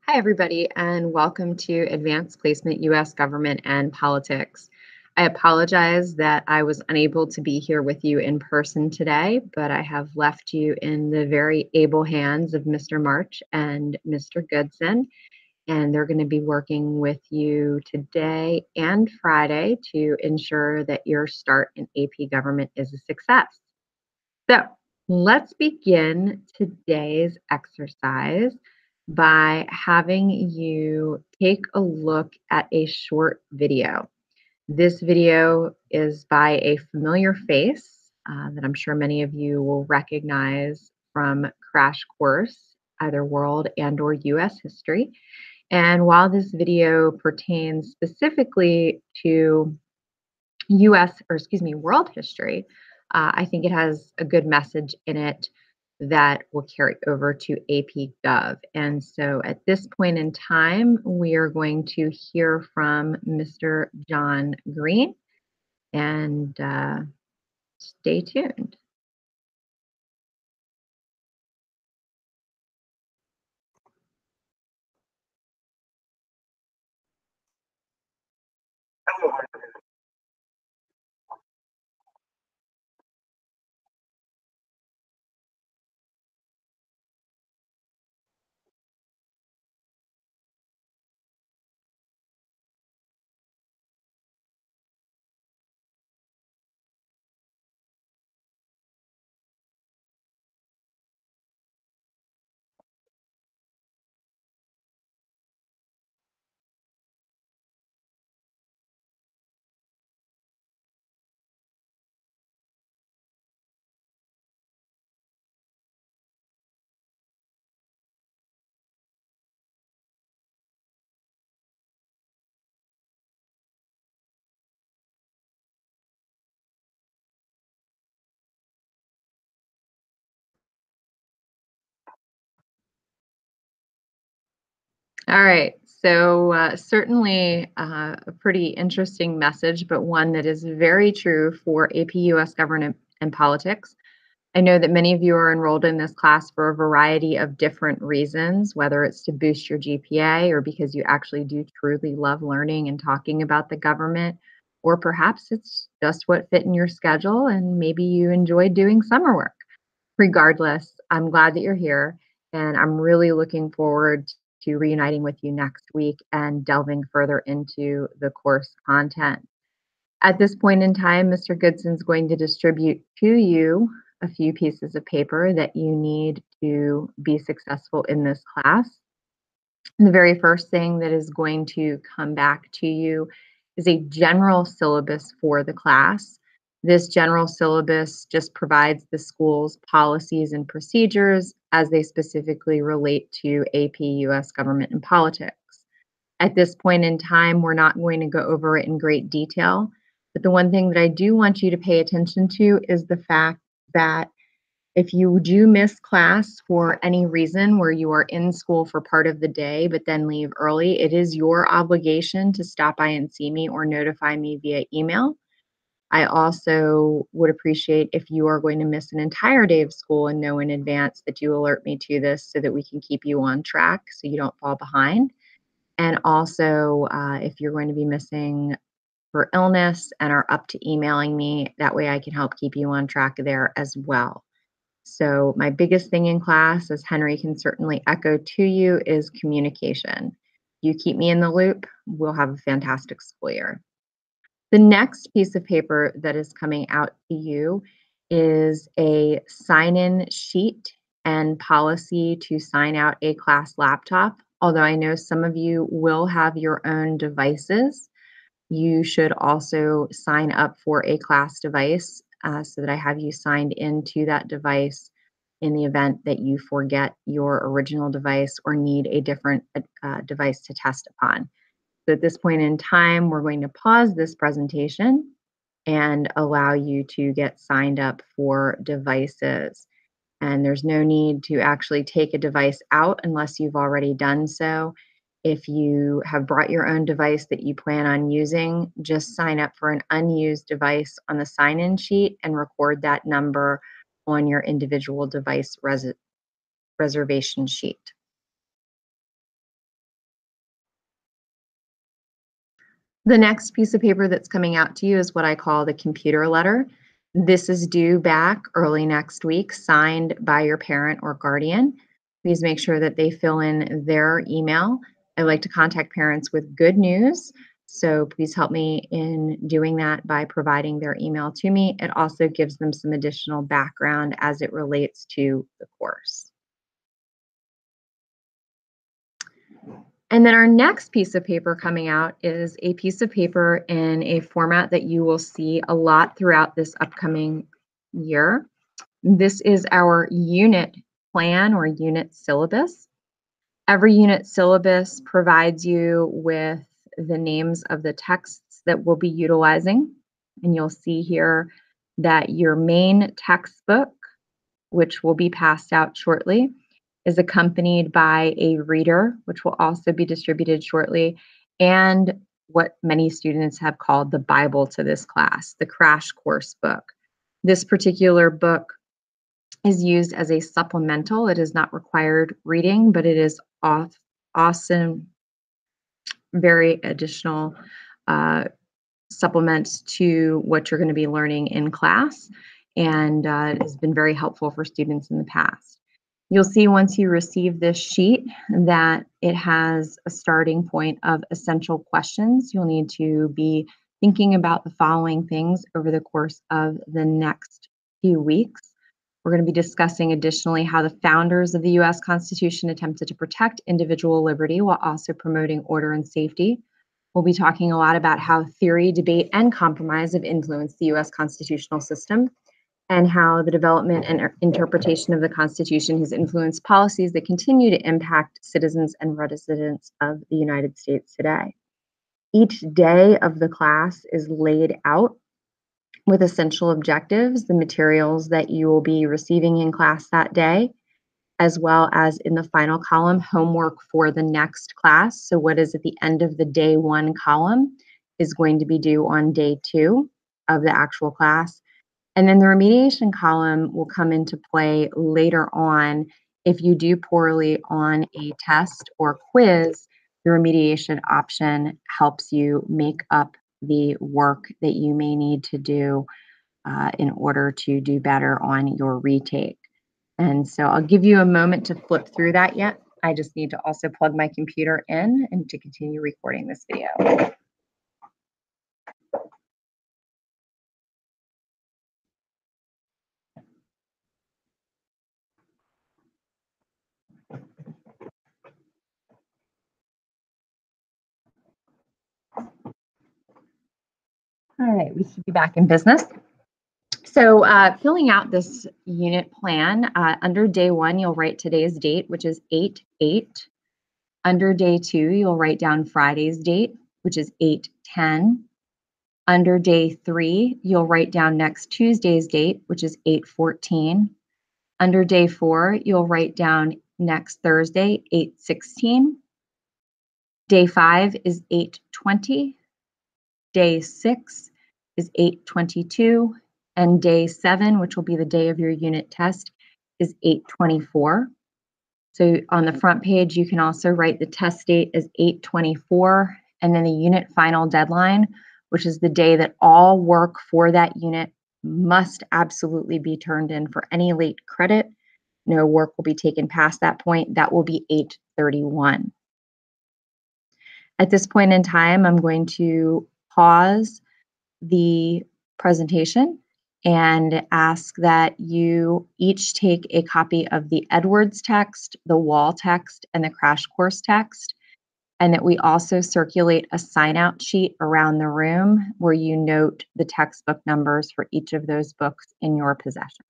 Hi, everybody, and welcome to Advanced Placement U.S. Government and Politics. I apologize that I was unable to be here with you in person today, but I have left you in the very able hands of Mr. March and Mr. Goodson, and they're going to be working with you today and Friday to ensure that your start in AP Government is a success. So let's begin today's exercise by having you take a look at a short video. This video is by a familiar face that I'm sure many of you will recognize from Crash Course, either world and or US history. And while this video pertains specifically to world history, I think it has a good message in it that will carry over to AP Gov. And so at this point in time, we are going to hear from Mr. John Green, and stay tuned. All right. So, certainly a pretty interesting message, but one that is very true for AP US government and politics. I know that many of you are enrolled in this class for a variety of different reasons, whether it's to boost your GPA or because you actually do truly love learning and talking about the government, or perhaps it's just what fit in your schedule and maybe you enjoy doing summer work. Regardless, I'm glad that you're here, and I'm really looking forward to reuniting with you next week and delving further into the course content. At this point in time, Mr. Goodson's going to distribute to you a few pieces of paper that you need to be successful in this class. And the very first thing that is going to come back to you is a general syllabus for the class. This general syllabus just provides the school's policies and procedures as they specifically relate to AP US government and politics. At this point in time, we're not going to go over it in great detail, but the one thing that I do want you to pay attention to is the fact that if you do miss class for any reason where you are in school for part of the day but then leave early, it is your obligation to stop by and see me or notify me via email. I also would appreciate if you are going to miss an entire day of school and know in advance that you alert me to this so that we can keep you on track so you don't fall behind. And also, if you're going to be missing for illness and are up to emailing me, that way I can help keep you on track there as well. So, my biggest thing in class, as Henry can certainly echo to you, is communication. You keep me in the loop, we'll have a fantastic school year. The next piece of paper that is coming out to you is a sign in sheet and policy to sign out a class laptop. Although I know some of you will have your own devices, you should also sign up for a class device so that I have you signed into that device in the event that you forget your original device or need a different device to test upon. So at this point in time, we're going to pause this presentation and allow you to get signed up for devices. And there's no need to actually take a device out unless you've already done so. If you have brought your own device that you plan on using, just sign up for an unused device on the sign-in sheet and record that number on your individual device reservation sheet. The next piece of paper that's coming out to you is what I call the computer letter. This is due back early next week, signed by your parent or guardian. Please make sure that they fill in their email. I like to contact parents with good news, so please help me in doing that by providing their email to me. It also gives them some additional background as it relates to the course. And then our next piece of paper coming out is a piece of paper in a format that you will see a lot throughout this upcoming year. This is our unit plan or unit syllabus. Every unit syllabus provides you with the names of the texts that we'll be utilizing. And you'll see here that your main textbook, which will be passed out shortly, is accompanied by a reader, which will also be distributed shortly, and what many students have called the Bible to this class, the crash course book. This particular book is used as a supplemental. It is not required reading, but it is awesome, very additional supplements to what you're going to be learning in class, and it has been very helpful for students in the past. You'll see once you receive this sheet that it has a starting point of essential questions. You'll need to be thinking about the following things over the course of the next few weeks. We're going to be discussing additionally how the founders of the U.S. Constitution attempted to protect individual liberty while also promoting order and safety. We'll be talking a lot about how theory, debate, and compromise have influenced the U.S. constitutional system, and how the development and interpretation of the Constitution has influenced policies that continue to impact citizens and residents of the United States today. Each day of the class is laid out with essential objectives, the materials that you will be receiving in class that day, as well as in the final column, homework for the next class. So what is at the end of the day one column is going to be due on day two of the actual class. And then the remediation column will come into play later on. If you do poorly on a test or quiz, the remediation option helps you make up the work that you may need to do in order to do better on your retake. And so I'll give you a moment to flip through that yet. I just need to also plug my computer in and to continue recording this video. All right, we should be back in business. So filling out this unit plan, under day one, you'll write today's date, which is 8/8. Under day two, you'll write down Friday's date, which is 8/10. Under day three, you'll write down next Tuesday's date, which is 8/14. Under day four, you'll write down next Thursday, 8/16. Day five is 8/20. Day six is 8/22. And day seven, which will be the day of your unit test, is 8/24. So on the front page, you can also write the test date as 8/24, and then the unit final deadline, which is the day that all work for that unit must absolutely be turned in for any late credit. No work will be taken past that point. That will be 8/31. At this point in time, I'm going to pause the presentation and ask that you each take a copy of the Edwards text, the wall text, and the crash course text, and that we also circulate a sign-out sheet around the room where you note the textbook numbers for each of those books in your possession.